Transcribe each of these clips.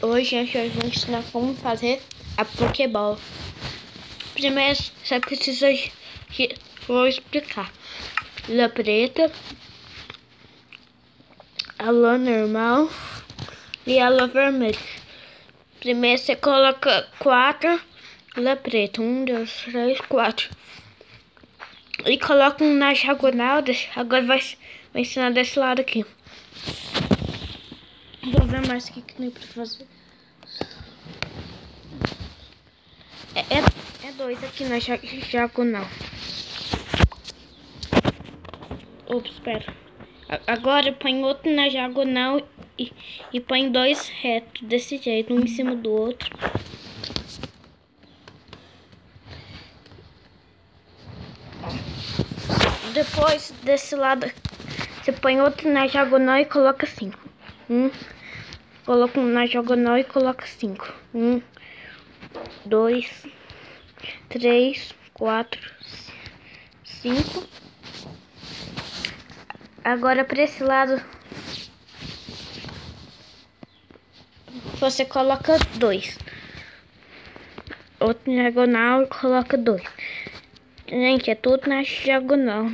Hoje a gente vai ensinar como fazer a Pokéball. Primeiro você precisa vou explicar. Lã preta, a lã normal e a lã vermelha. Primeiro você coloca 4 lã preta, 1, 2, 3, 4. E coloca um na diagonal. Agora vai ensinar desse lado aqui. Vou ver mais o que tem pra fazer. É 2 aqui na diagonal. Ops, espera. Agora põe outro na diagonal e põe 2 retos, desse jeito, um em cima do outro. Depois, desse lado, você põe outro na diagonal e coloca 5. Coloca um na diagonal e coloca 5. 1, 2, 3, 4, 5. Agora para esse lado você coloca 2. Outro diagonal e coloca 2. Gente, é tudo na diagonal.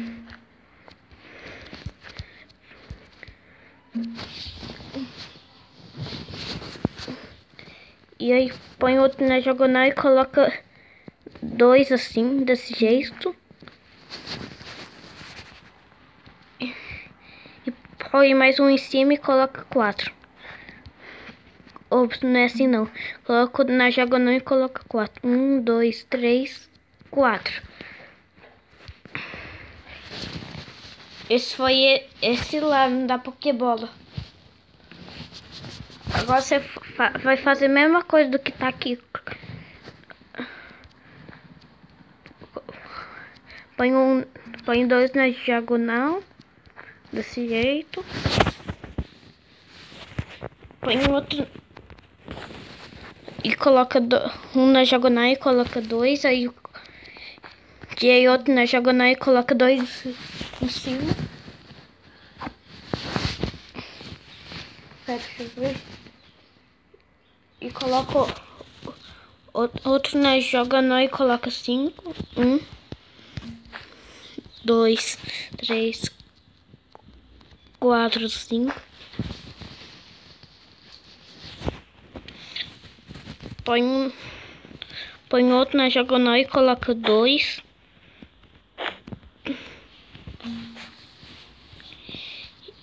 E aí põe outro na diagonal e coloca 2 assim, desse jeito. E põe mais um em cima e coloca 4. Ops, não é assim não. Coloca na diagonal e coloca 4. 1, 2, 3, 4. Esse foi esse lado da Pokébola. Agora você vai fazer a mesma coisa do que tá aqui. Põe 2 na diagonal, desse jeito. Põe outro e coloca um na diagonal e coloca 2. Aí outro na diagonal e coloca 2 em cima. Deixa eu ver. E coloca outro na diagonal e coloca 5. 1, 2, 3, 4, 5. Põe outro na diagonal e coloca 2.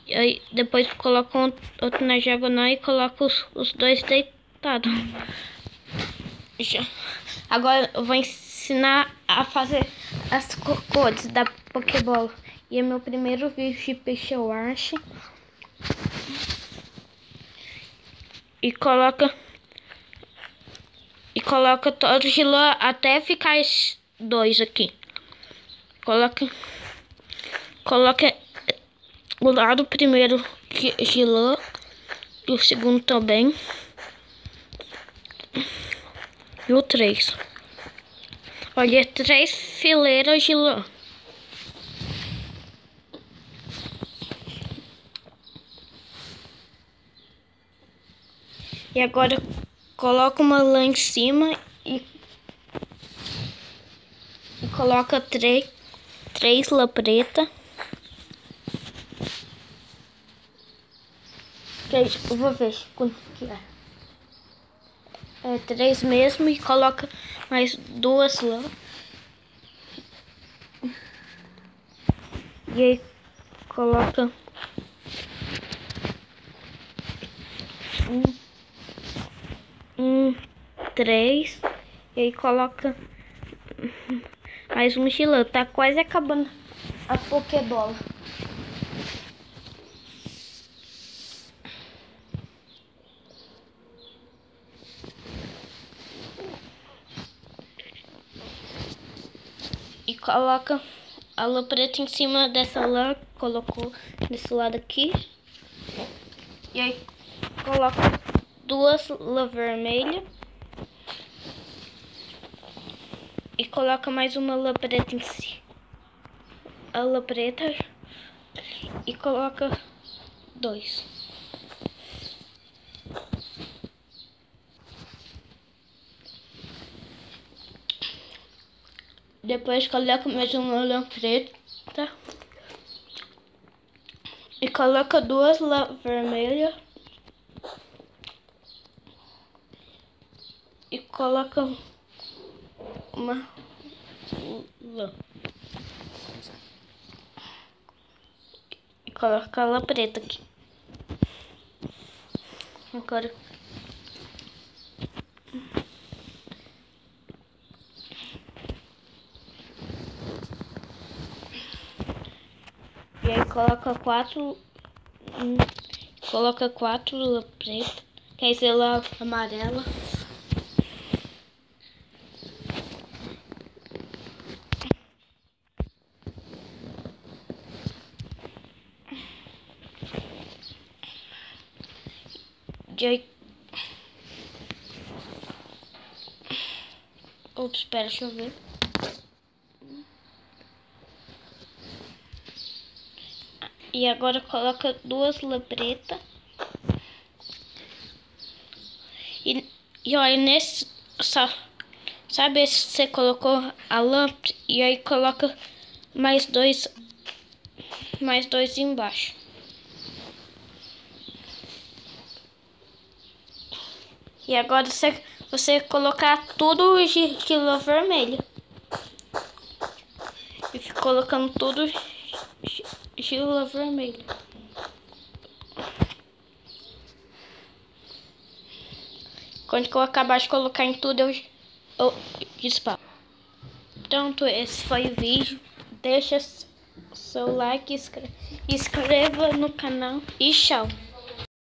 E aí depois coloca outro na diagonal e coloca os 2 deitados. Agora eu vou ensinar a fazer as cores da Pokébola. E é meu primeiro vídeo de peixe, eu acho. E coloca todos de lã até ficar esses 2 aqui. Coloca o lado primeiro de lã e o segundo também. E o 3. Olha, 3 fileiras de lã. E agora coloca uma lã em cima e coloca 3 lã preta. Eu vou ver quanto que é. É 3 mesmo e coloca mais 2 lã. E aí coloca 3. E aí coloca mais um de lã. Tá quase acabando a Pokébola. E coloca a lã preta em cima dessa lã, colocou desse lado aqui. E aí coloca 2 lã vermelha. E coloca mais uma lã preta em cima. A lã preta. E coloca 2. Depois coloca mais uma lã preta. E coloca duas lãs vermelhas. E coloca uma lã. E coloca a lã preta aqui. Agora e aí coloca quatro lã preta, que aí ser lã amarela. E aí, ops, espera, deixa eu ver. E agora coloca duas lã preta. E olha, nesse, sabe se você colocou a lã e aí coloca mais dois embaixo. E agora você colocar tudo de lã vermelha. E fica colocando tudo de lã vermelha. Quando eu acabar de colocar em tudo, eu disparo. Pronto, esse foi o vídeo. Deixa seu like, inscreva no canal e tchau.